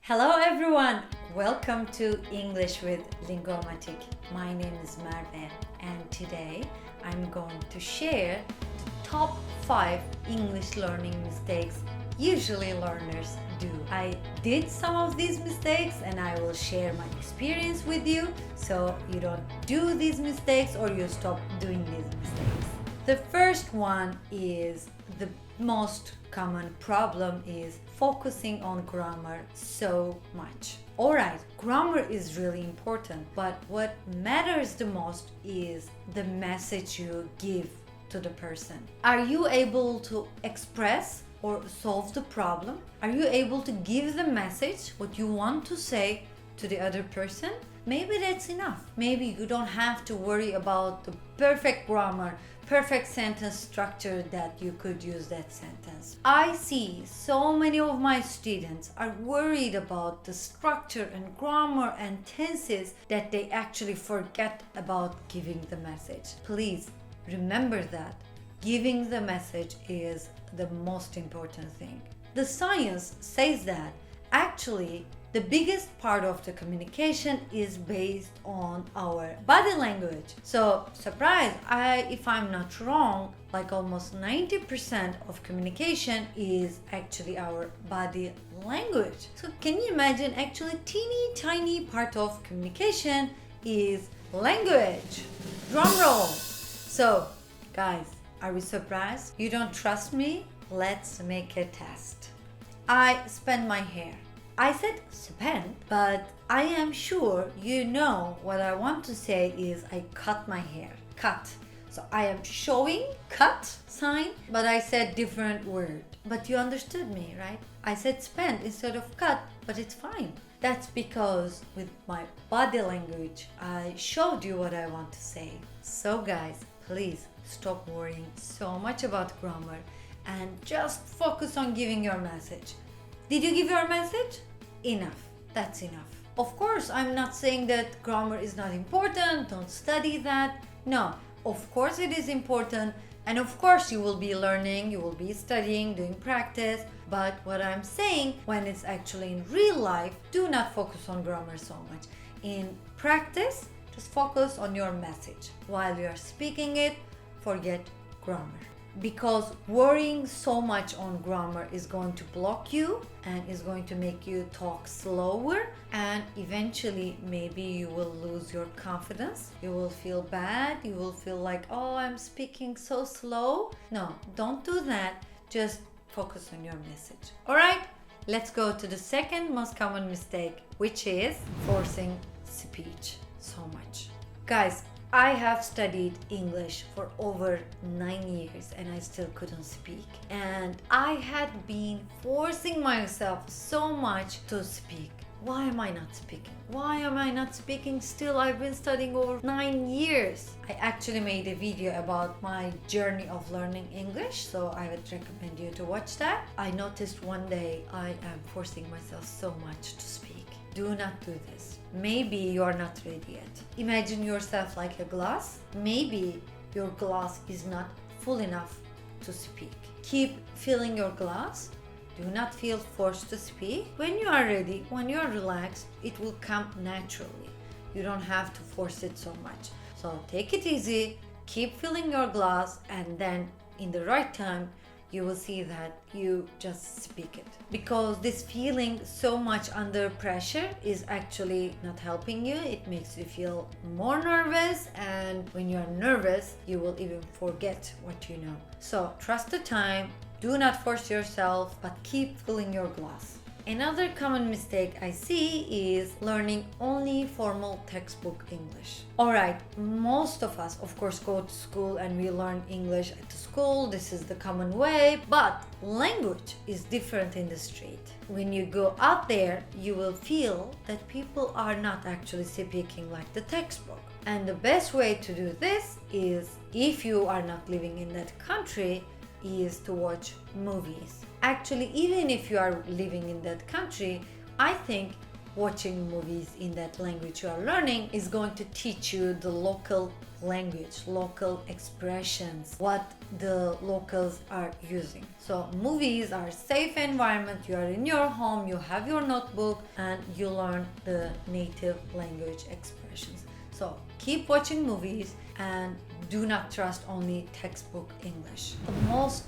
Hello everyone! Welcome to English with Lingua Matik. My name is Merve and today I'm going to share the top 5 English learning mistakes usually learners do. I did some of these mistakes and I will share my experience with you so you don't do these mistakes or you stop doing these mistakes. The first one is the most common problem is focusing on grammar so much. Alright, grammar is really important, but what matters the most is the message you give to the person. Are you able to express or solve the problem? Are you able to give the message, what you want to say to the other person? Maybe that's enough. Maybe you don't have to worry about the perfect grammar, perfect sentence structure that you could use that sentence. I see so many of my students are worried about the structure and grammar and tenses that they actually forget about giving the message. Please remember that giving the message is the most important thing. The science says that actually the biggest part of the communication is based on our body language. So, surprise, if I'm not wrong, like almost 90% of communication is actually our body language. So, can you imagine actually teeny tiny part of communication is language? Drum roll. So, guys, are we surprised? You don't trust me? Let's make a test. I spend my hair. I said spend, but I am sure you know what I want to say is I cut my hair. Cut. So I am showing cut sign, but I said different word. But you understood me, right? I said spend instead of cut, but it's fine. That's because with my body language, I showed you what I want to say. So guys, please stop worrying so much about grammar and just focus on giving your message. Did you give your message? Enough. That's enough. Of course, I'm not saying that grammar is not important, don't study that. No, of course it is important, and of course you will be learning, you will be studying, doing practice. But what I'm saying, when it's actually in real life, do not focus on grammar so much. In practice, just focus on your message. While you are speaking it, forget grammar. Because worrying so much on grammar is going to block you and is going to make you talk slower, and eventually maybe you will lose your confidence. You will feel bad. You will feel like, oh, I'm speaking so slow. No, don't do that. Just focus on your message. All right, let's go to the second most common mistake, which is forcing speech so much. Guys, I have studied English for over 9 years and I still couldn't speak. And I had been forcing myself so much to speak. Why am I not speaking? Why am I not speaking still? I've been studying over 9 years. I actually made a video about my journey of learning English, so I would recommend you to watch that. I noticed one day I am forcing myself so much to speak. Do not do this. Maybe you are not ready yet. Imagine yourself like a glass. Maybe your glass is not full enough to speak. Keep filling your glass. Do not feel forced to speak. When you are ready, when you are relaxed, it will come naturally. You don't have to force it so much. So take it easy, keep filling your glass, and then in the right time, you will see that you just speak it. Because this feeling so much under pressure is actually not helping you. It makes you feel more nervous, and when you are nervous, you will even forget what you know. So trust the time, do not force yourself, but keep filling your glass. Another common mistake I see is learning only formal textbook English. Alright, most of us, of course, go to school and we learn English at the school. This is the common way, but language is different in the street. When you go out there, you will feel that people are not actually speaking like the textbook. And the best way to do this is, if you are not living in that country, is to watch movies. Actually, even if you are living in that country, I think watching movies in that language you are learning is going to teach you the local language, local expressions, what the locals are using. So movies are safe environment. You are in your home, you have your notebook, and you learn the native language expressions. So keep watching movies and do not trust only textbook English.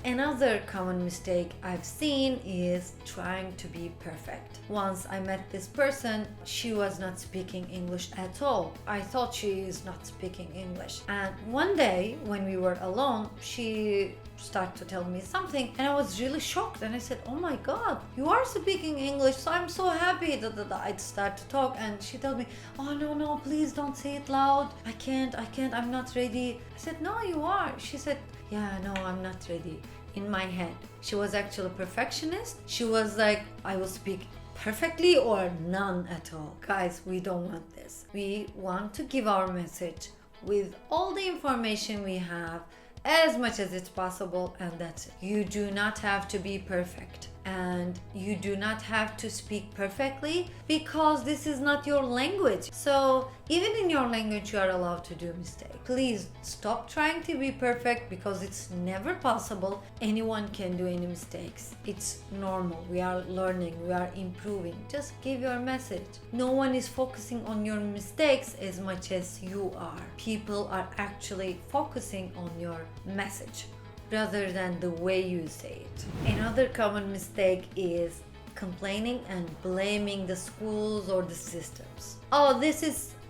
Another common mistake I've seen is trying to be perfect. Once I met this person, she was not speaking English at all. I thought she is not speaking English. And one day when we were alone, she started to tell me something and I was really shocked and I said, oh my god, you are speaking English, so I'm so happy. I'd start to talk and she told me, oh no, please don't say it loud. I can't, I'm not ready. I said, no, you are. She said, yeah, no, I'm not ready. In my head, she was actually a perfectionist. She was like, I will speak perfectly or none at all. Guys, we don't want this. We want to give our message with all the information we have, as much as it's possible, and that's it. You do not have to be perfect and you do not have to speak perfectly because this is not your language. So even in your language you are allowed to do mistakes. Please stop trying to be perfect because it's never possible. Anyone can do any mistakes. It's normal. We are learning, we are improving. Just give your message. No one is focusing on your mistakes as much as you are. People are actually focusing on your message rather than the way you say it. Another common mistake is complaining and blaming the schools or the systems.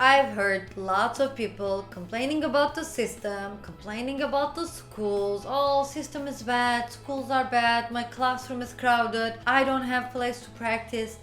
I've heard lots of people complaining about the system, complaining about the schools. Oh, system is bad, schools are bad, my classroom is crowded, I don't have place to practice.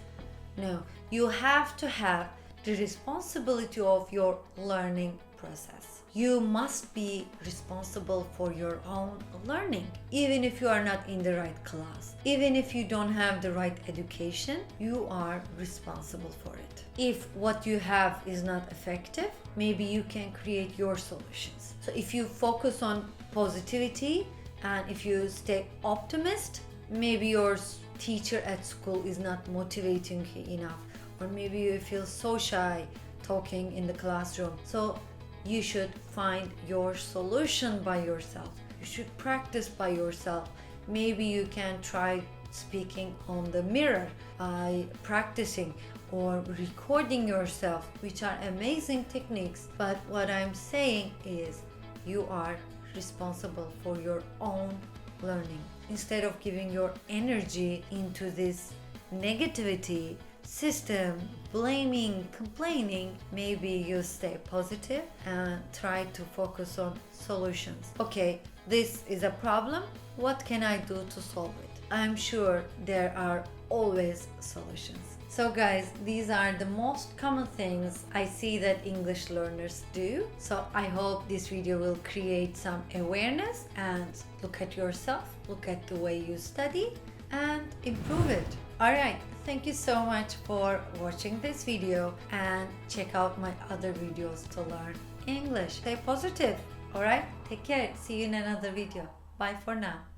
No, you have to have the responsibility of your learning process. You must be responsible for your own learning. Even if you are not in the right class, even if you don't have the right education, you are responsible for it. If what you have is not effective, maybe you can create your solutions. So if you focus on positivity and if you stay optimist, maybe your teacher at school is not motivating enough, or maybe you feel so shy talking in the classroom. So you should find your solution by yourself. You should practice by yourself. Maybe you can try speaking on the mirror by practicing or recording yourself, which are amazing techniques. But what I'm saying is you are responsible for your own learning. Instead of giving your energy into this negativity, system, blaming, complaining, maybe you stay positive and try to focus on solutions. Okay, this is a problem. What can I do to solve it? I'm sure there are always solutions. So guys, these are the most common things I see that English learners do. So I hope this video will create some awareness and look at yourself, look at the way you study and improve it. Alright, thank you so much for watching this video and check out my other videos to learn English. Stay positive. Alright, take care. See you in another video. Bye for now.